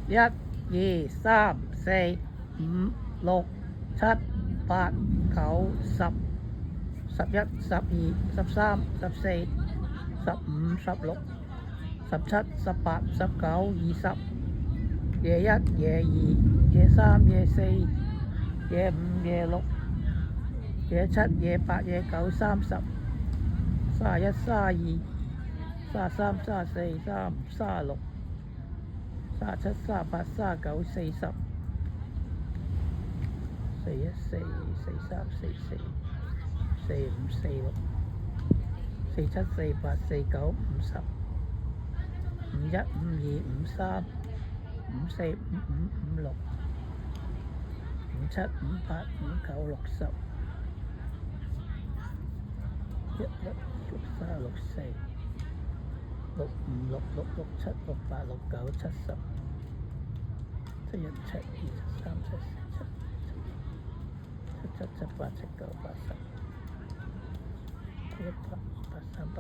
一、二、三、四、五、六、七、八、九、十、11、12、13、14、15、16、17、18、19、20、21、22、23、24、25、26、27、28、29、30、31、32、33、34、35、36、37、38、39、40、41、42、43、44、45、46、47、48、49、50、51、52、53、54、55、56、57、58、59、60、61、63、64、65、66、67、68、69、70、71、72、73、74、77、78、79、80、81、83、84、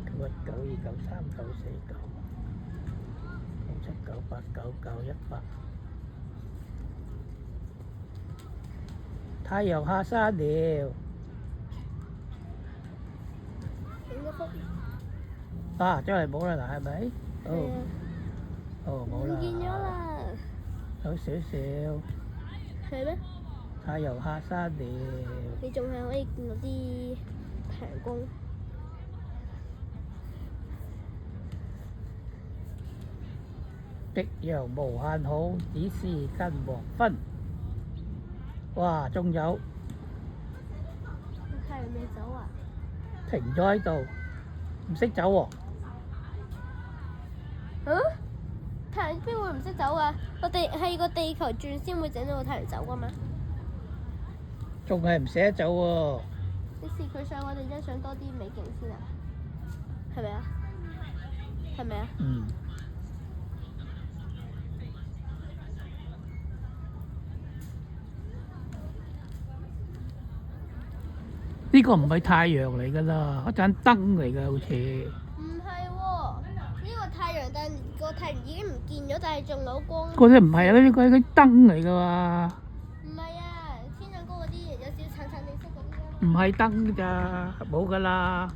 91、92、93、94、97、98、99、100。太陽下山了。啊，真係冇啦嗱，係咪？冇啦。唔見咗啦。有少少。係咩？太陽下山了。你仲係可以見到啲太陽光。夕陽無限好，只是近黃昏。哇，仲有。太陽未走啊？停咗喺度，唔識走喎。太陽邊會唔識走啊？係個地球轉先會整到個太陽走㗎嘛？仲係唔捨得走喎。你試佢想我哋欣賞多啲美景先啊？係咪啊？係咪啊？呢個唔係太陽嚟㗎啦，一盞燈嚟㗎好似。唔係喎，呢個太陽，但個太陽已經唔見咗，但係仲有光。嗰啲唔係啊，呢個係燈嚟㗎嘛。唔係啊，天上高嗰啲有少少橙橙地色嗰啲啊。唔係燈㗎咋，冇㗎啦。